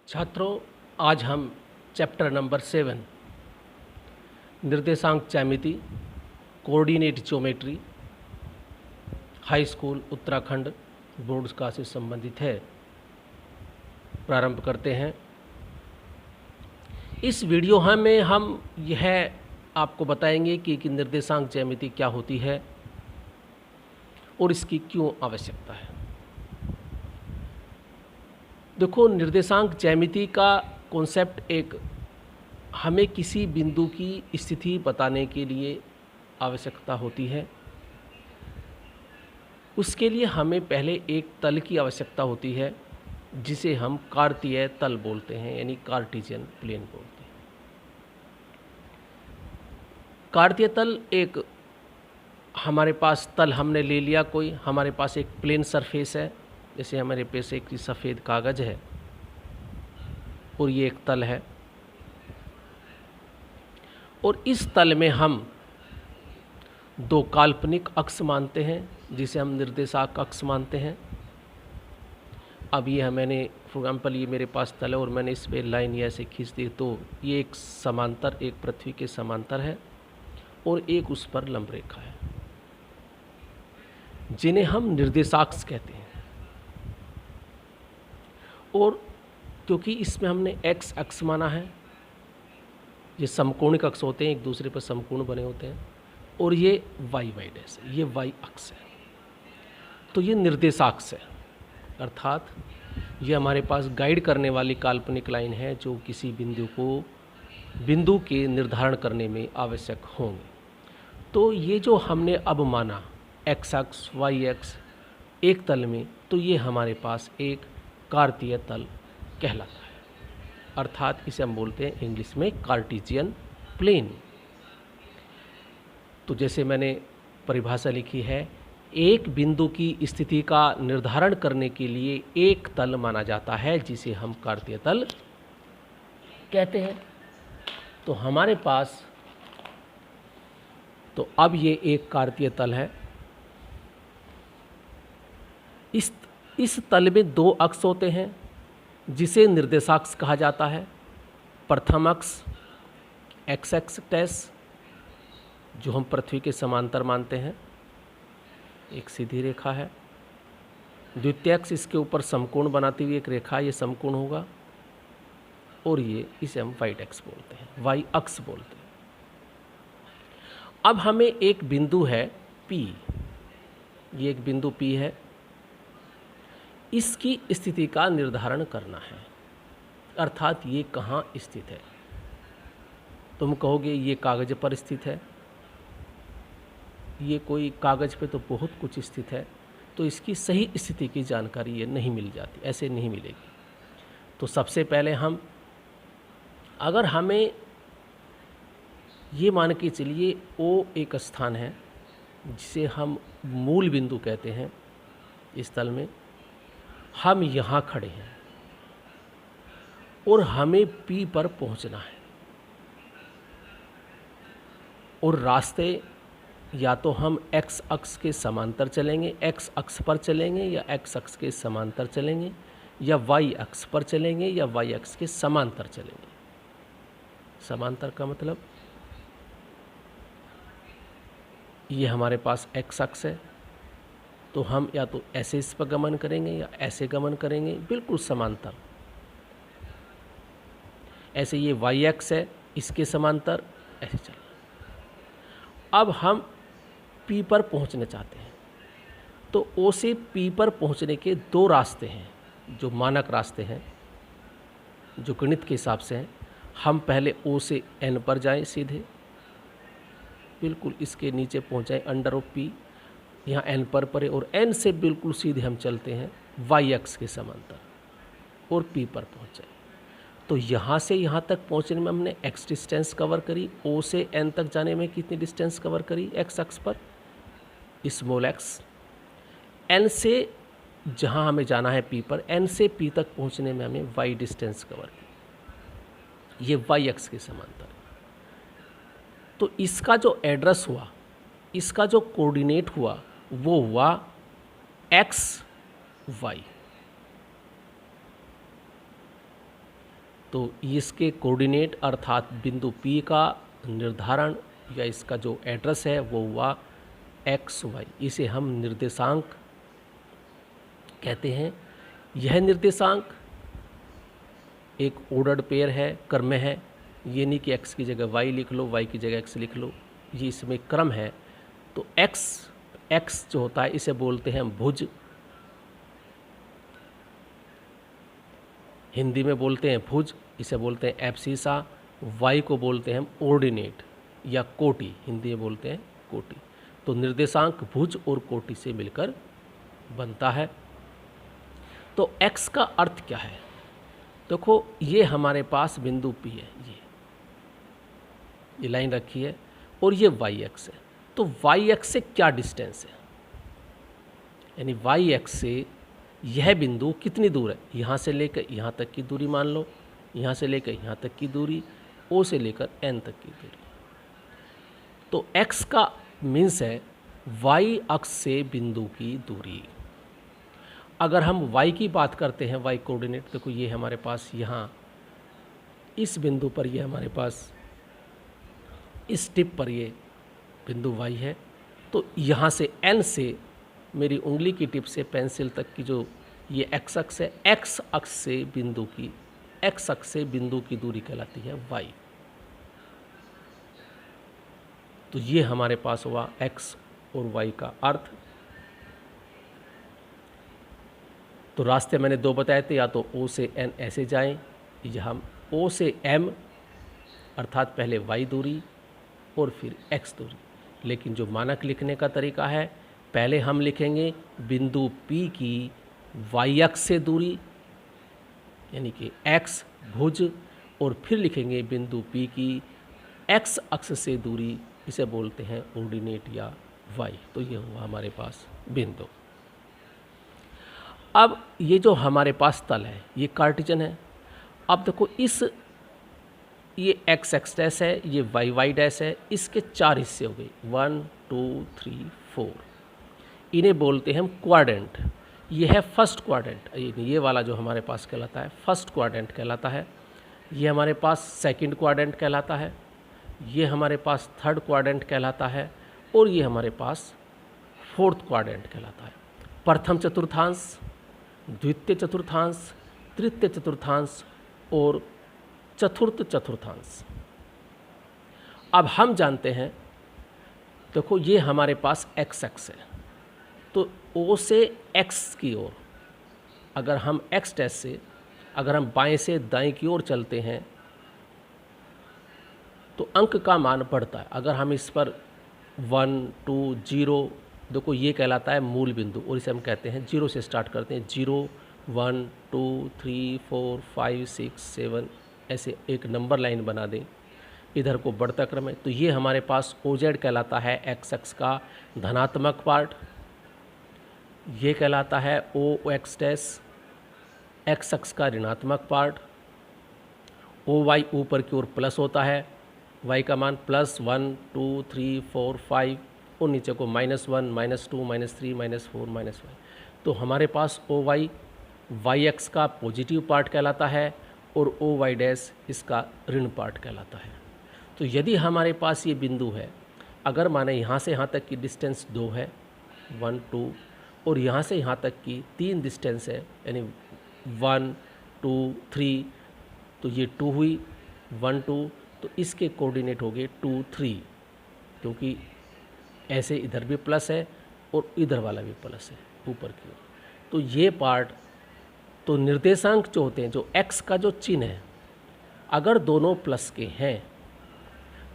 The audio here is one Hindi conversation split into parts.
छात्रों, आज हम चैप्टर नंबर 7 निर्देशांक ज्यामिति coordinate geometry high school Uttarakhand board का से संबंधित है प्रारंभ करते हैं। इस वीडियो में हम यह आपको बताएंगे कि निर्देशांक ज्यामिति क्या होती है और इसकी क्यों आवश्यकता है। देखो, निर्देशांक ज्यामिति का कॉन्सेप्ट एक हमें किसी बिंदु की स्थिति बताने के लिए आवश्यकता होती है। उसके लिए हमें पहले एक तल की आवश्यकता होती है जिसे हम कार्तीय तल बोलते हैं, यानी कार्टेशियन प्लेन बोलते हैं। कार्तीय तल एक हमारे पास तल हमने ले लिया, कोई हमारे पास एक प्लेन सरफेस है, जैसे हमारे पास एक सफ़ेद कागज़ है और ये एक तल है, और इस तल में हम दो काल्पनिक अक्ष मानते हैं जिसे हम निर्देशांक अक्ष मानते हैं। अब ये मैंने फॉर एग्जाम्पल ये मेरे पास तल है और मैंने इस पर लाइन ये ऐसे खींच दी, तो ये एक समांतर, एक पृथ्वी के समांतर है और एक उस पर लंब रेखा है, जिन्हें हम निर्देशाक्ष कहते हैं। और क्योंकि इसमें हमने एक्स अक्ष माना है, ये समकोणिक अक्ष होते हैं, एक दूसरे पर समकोण बने होते हैं, और ये वाई डैश है, ये वाई अक्ष है, तो ये निर्देशाक्ष है। अर्थात ये हमारे पास गाइड करने वाली काल्पनिक लाइन है जो किसी बिंदु के निर्धारण करने में आवश्यक होंगे। तो ये जो हमने अब माना एक्स अक्ष वाई अक्ष एक तल में, तो ये हमारे पास एक कार्तीय तल कहलाता है। अर्थात इसे हम बोलते हैं इंग्लिश में कार्टेशियन प्लेन। तो जैसे मैंने परिभाषा लिखी है, एक बिंदु की स्थिति का निर्धारण करने के लिए एक तल माना जाता है जिसे हम कार्तीय तल कहते हैं। तो हमारे पास तो अब ये एक कार्तीय तल है। इस तल में दो अक्ष होते हैं जिसे निर्देशाक्ष कहा जाता है। प्रथम अक्ष एक्स एक्स डैश, जो हम पृथ्वी के समांतर मानते हैं, एक सीधी रेखा है। द्वितीय अक्ष इसके ऊपर समकोण बनाती हुई एक रेखा, ये समकोण होगा, और ये इसे हम वाई एक्स बोलते हैं, वाई अक्ष बोलते हैं। अब हमें एक बिंदु है P, ये एक बिंदु P है, इसकी स्थिति का निर्धारण करना है। अर्थात ये कहाँ स्थित है। तुम कहोगे ये कागज पर स्थित है, ये कोई कागज़ पे तो बहुत कुछ स्थित है, तो इसकी सही स्थिति की जानकारी ये नहीं मिल जाती, ऐसे नहीं मिलेगी। तो सबसे पहले अगर हमें ये मान के चलिए O एक स्थान है जिसे हम मूल बिंदु कहते हैं, इस तल में हम यहाँ खड़े हैं और हमें P पर पहुँचना है, और रास्ते या तो हम एक्स अक्ष के समांतर चलेंगे, एक्स अक्ष पर चलेंगे, या एक्स अक्ष के समांतर चलेंगे, या वाई अक्ष पर चलेंगे, या वाई अक्ष के समांतर चलेंगे। समांतर का मतलब ये हमारे पास एक्स अक्ष है, तो हम या तो ऐसे इस पर गमन करेंगे या ऐसे गमन करेंगे, बिल्कुल समांतर। ऐसे ये वाई अक्ष है, इसके समांतर ऐसे चलना। अब हम P पर पहुंचना चाहते हैं, तो O से P पर पहुंचने के दो रास्ते हैं, जो मानक रास्ते हैं, जो गणित के हिसाब से हैं। हम पहले O से N पर जाएं, सीधे बिल्कुल इसके नीचे पहुंचाएं, अंडर ऑफ P, यहाँ N पर पड़े, और N से बिल्कुल सीधे हम चलते हैं वाई अक्ष के समांतर और P पर पहुँच जाए। तो यहाँ से यहाँ तक पहुँचने में हमने x डिस्टेंस कवर करी, O से N तक जाने में कितनी डिस्टेंस कवर करी x अक्ष पर, स्मॉल x। N से जहाँ हमें जाना है P पर, N से P तक पहुँचने में हमें y डिस्टेंस कवर की, ये y अक्ष के समांतर। तो इसका जो एड्रेस हुआ, इसका जो कोऑर्डिनेट हुआ, वो हुआ x y। तो इसके कोऑर्डिनेट अर्थात बिंदु P का निर्धारण या इसका जो एड्रेस है वो हुआ एक्स वाई, इसे हम निर्देशांक कहते हैं। यह निर्देशांक एक ऑर्डर्ड पेयर है, क्रम में है। ये नहीं कि x की जगह y लिख लो, y की जगह x लिख लो, ये इसमें क्रम है। तो x जो होता है इसे बोलते हैं भुज, हिंदी में बोलते हैं भुज, इसे बोलते हैं एब्सिसा। y को बोलते हैं हम ऑर्डिनेट या कोटि, हिंदी में बोलते हैं कोटि। तो निर्देशांक भुज और कोटि से मिलकर बनता है। तो x का अर्थ क्या है? देखो ये हमारे पास बिंदु P है, ये लाइन रखी है और ये y एक्स है। तो y एक्स से क्या डिस्टेंस है, यानी y एक्स से यह बिंदु कितनी दूर है? यहाँ से लेकर यहाँ तक की दूरी मान लो, यहाँ से लेकर यहाँ तक की दूरी, O से लेकर N तक की दूरी। तो x का मीन्स है y अक्ष से बिंदु की दूरी। अगर हम y की बात करते हैं, y कोऑर्डिनेट, देखो ये हमारे पास यहाँ इस बिंदु पर, ये हमारे पास इस टिप पर ये बिंदु y है। तो यहाँ से N से मेरी उंगली की टिप से पेंसिल तक की जो ये x अक्ष है, x अक्ष से बिंदु की दूरी कहलाती है y। तो ये हमारे पास हुआ x और y का अर्थ। तो रास्ते मैंने दो बताए थे, या तो O से N ऐसे जाएं, या हम O से M अर्थात पहले y दूरी और फिर x दूरी। लेकिन जो मानक लिखने का तरीका है, पहले हम लिखेंगे बिंदु P की y अक्ष से दूरी यानी कि x भुज, और फिर लिखेंगे बिंदु P की x अक्ष से दूरी, इसे बोलते हैं ऑर्डिनेट या y। तो ये हुआ हमारे पास बिंदु। अब ये जो हमारे पास तल है ये कार्टेशियन है। अब देखो ये x x डैश है, ये y y डैश है, इसके 4 हिस्से हो गए, 1 2 3 4। इन्हें बोलते हैं हम क्वाड्रेंट। ये है फर्स्ट क्वाड्रेंट, ये वाला जो हमारे पास कहलाता है फर्स्ट क्वाड्रेंट कहलाता है। ये हमारे पास सेकंड क्वाड्रेंट कहलाता है, ये हमारे पास थर्ड क्वाड्रेंट कहलाता है, और ये हमारे पास फोर्थ क्वाड्रेंट कहलाता है। प्रथम चतुर्थांश, द्वितीय चतुर्थांश, तृतीय चतुर्थांश और चतुर्थ चतुर्थांश। अब हम जानते हैं, देखो ये हमारे पास x एक्स है, तो O से x की ओर अगर हम x डैश से अगर हम बाएं से दाएं की ओर चलते हैं तो अंक का मान बढ़ता है। अगर हम इस पर 1 2 0, देखो ये कहलाता है मूल बिंदु, और इसे हम कहते हैं 0 से स्टार्ट करते हैं, 0 1 2 3 4 5 6 7, ऐसे एक नंबर लाइन बना दें, इधर को बढ़ता क्रम है। तो ये हमारे पास OZ कहलाता है x अक्ष का धनात्मक पार्ट, ये कहलाता है OX डैश x अक्ष का ऋणात्मक पार्ट, OY ऊपर की ओर प्लस होता है, y का मान +1 2 3 4 5, और नीचे को -1 -2 -3 -4 -5। तो हमारे पास OY y अक्ष का पॉजिटिव पार्ट कहलाता है और OY डैश इसका ऋण पार्ट कहलाता है। तो यदि हमारे पास ये बिंदु है, अगर माने यहाँ से यहाँ तक की डिस्टेंस 2 है 1 2, और यहाँ से यहाँ तक की 3 डिस्टेंस है, यानी 1 2 3, तो ये 2 हुई 1 2, तो इसके कोऑर्डिनेट हो गए 2 3, क्योंकि ऐसे इधर भी प्लस है और इधर वाला भी प्लस है ऊपर की ओर। तो ये पार्ट, तो निर्देशांक जो होते हैं, जो x का जो चिन्ह है, अगर दोनों प्लस के हैं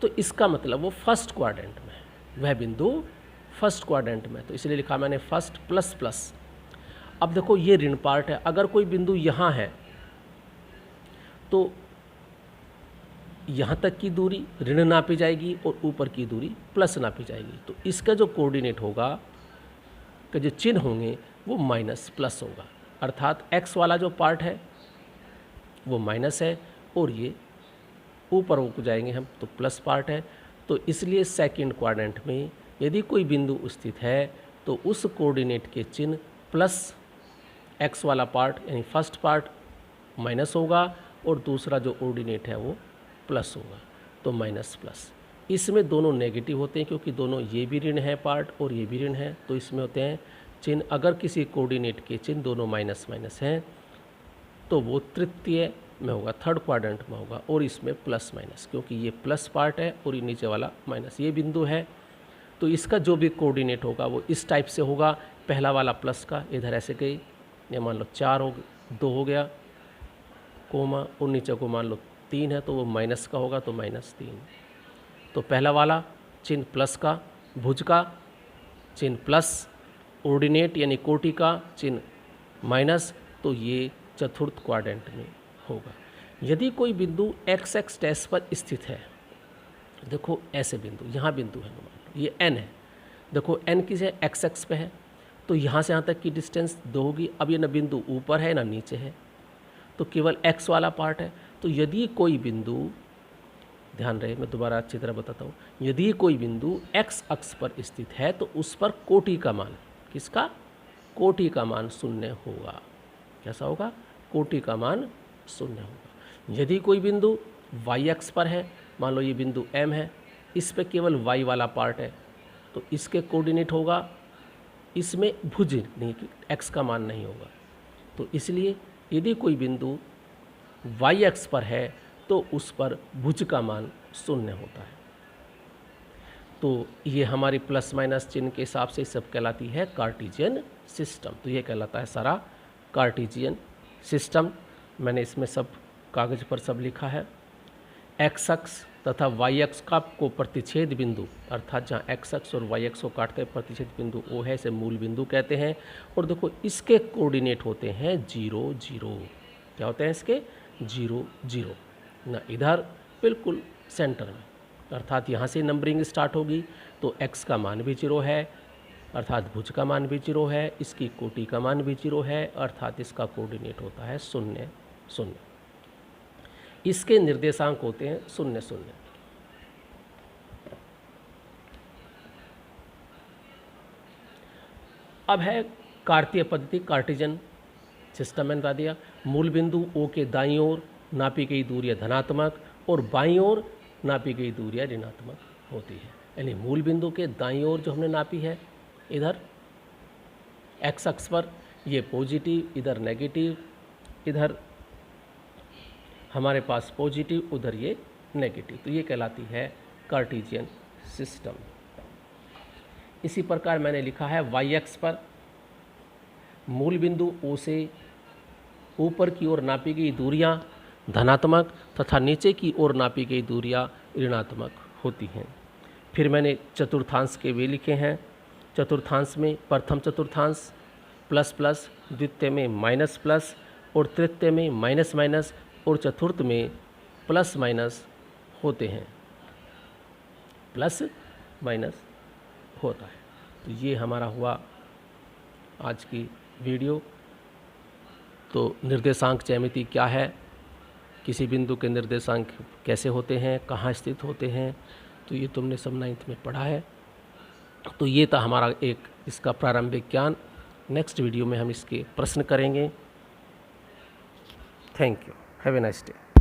तो इसका मतलब वो फर्स्ट क्वाड्रेंट में है, वह बिंदु फर्स्ट क्वाड्रेंट में। तो इसलिए लिखा मैंने फर्स्ट प्लस प्लस। अब देखो ये ऋण पार्ट है, अगर कोई बिंदु यहाँ है तो यहाँ तक की दूरी ऋण नापी जाएगी और ऊपर की दूरी प्लस नापी जाएगी। तो इसका जो कोऑर्डिनेट होगा, का जो चिन्ह होंगे वो माइनस प्लस होगा, अर्थात x वाला जो पार्ट है वो माइनस है और ये ऊपर हो जाएंगे हम तो प्लस पार्ट है। तो इसलिए सेकंड क्वाड्रेंट में यदि कोई बिंदु स्थित है तो उस कोऑर्डिनेट के चिन्ह प्लस x वाला पार्ट यानी फर्स्ट पार्ट माइनस होगा और दूसरा जो ऑर्डिनेट है वो प्लस होगा, तो माइनस प्लस। इसमें दोनों नेगेटिव होते हैं क्योंकि दोनों ये भी ऋण है पार्ट और ये भी ऋण है, तो इसमें होते हैं चिन्ह। अगर किसी कोऑर्डिनेट के चिन्ह दोनों माइनस माइनस हैं तो वो तृतीय में होगा, थर्ड क्वाड्रेंट में होगा, और इसमें प्लस माइनस, क्योंकि ये प्लस पार्ट है और ये नीचे वाला माइनस। ये बिंदु है तो इसका जो भी कोऑर्डिनेट होगा वो इस टाइप से होगा। पहला वाला प्लस का इधर ऐसे गई, ये मान लो 4 हो 2 हो गया कोमा, और नीचे को मान लो 3 है तो वो माइनस का होगा, तो -3। तो पहला वाला चिन्ह प्लस का, भुज का चिन्ह प्लस, ऑर्डिनेट यानी कोटि का चिन्ह माइनस, तो ये चतुर्थ क्वाड्रेंट में होगा। यदि कोई बिंदु एक्स एक्स डैश पर स्थित है, देखो ऐसे बिंदु, यहाँ बिंदु है, मान लो ये n है, देखो n किस है, एक्स एक्स पे है, तो यहाँ से यहाँ तक की डिस्टेंस 2 होगी। अब ये ना बिंदु ऊपर है ना नीचे है, तो केवल x वाला पार्ट है। तो यदि कोई बिंदु, ध्यान रहे मैं दोबारा अच्छी तरह बताता हूँ, यदि कोई बिंदु x अक्ष पर स्थित है तो उस पर कोटि का मान, किसका, कोटि का मान 0 होगा। कैसा होगा, कोटि का मान 0 होगा। यदि कोई बिंदु y अक्ष पर है, मान लो ये बिंदु M है, इस पे केवल y वाला पार्ट है, तो इसके कोऑर्डिनेट होगा, इसमें भुज नहीं, x का मान नहीं होगा। तो इसलिए यदि कोई बिंदु y अक्ष पर है तो उस पर भुज का मान 0 होता है। तो ये हमारी प्लस माइनस चिन्ह के हिसाब से सब कहलाती है कार्टेशियन सिस्टम। तो ये कहलाता है सारा कार्टेशियन सिस्टम। मैंने इसमें सब कागज़ पर सब लिखा है। एक्स अक्ष तथा वाई अक्ष का को प्रतिच्छेद बिंदु, अर्थात जहाँ एक्स अक्ष और वाई अक्ष को काटते हैं प्रतिच्छेद बिंदु वो है, इसे मूल बिंदु कहते हैं। और देखो इसके कोऑर्डिनेट होते हैं 0 0। क्या होते हैं इसके, 0 0 ना, इधर बिल्कुल सेंटर में, अर्थात यहाँ से नंबरिंग स्टार्ट होगी तो x का मान भी 0 है, अर्थात भुज का मान भी 0 है, इसकी कोटि का मान भी 0 है, अर्थात इसका कोऑर्डिनेट होता है 0 0। इसके निर्देशांक होते हैं 0 0। अब है कार्तीय पद्धति, कार्टेशियन सिस्टम मैंने बता दिया। मूल बिंदु O के दाईं ओर नापी गई दूरी धनात्मक और बाईं ओर नापी गई दूरी ऋणात्मक होती है। यानी मूल बिंदु के दाईं ओर जो हमने नापी है, इधर एक्स अक्ष पर ये पॉजिटिव, इधर नेगेटिव, इधर हमारे पास पॉजिटिव, उधर ये नेगेटिव, तो ये कहलाती है कार्टेशियन सिस्टम। इसी प्रकार मैंने लिखा है वाई अक्ष पर मूल बिंदु O से ऊपर की ओर नापी गई दूरियां धनात्मक तथा नीचे की ओर नापी गई दूरियां ऋणात्मक होती हैं। फिर मैंने चतुर्थांश के वे लिखे हैं। चतुर्थांश में प्रथम चतुर्थांश प्लस प्लस, द्वितीय में माइनस प्लस और तृतीय में माइनस माइनस और चतुर्थ में प्लस माइनस होते हैं, प्लस माइनस होता है। तो ये हमारा हुआ आज की वीडियो। तो निर्देशांक ज्यामिति क्या है, किसी बिंदु के निर्देशांक कैसे होते हैं, कहाँ स्थित होते हैं, तो ये तुमने सब 9th में पढ़ा है। तो ये था हमारा एक इसका प्रारंभिक ज्ञान। नेक्स्ट वीडियो में हम इसके प्रश्न करेंगे। Thank you, have a nice day.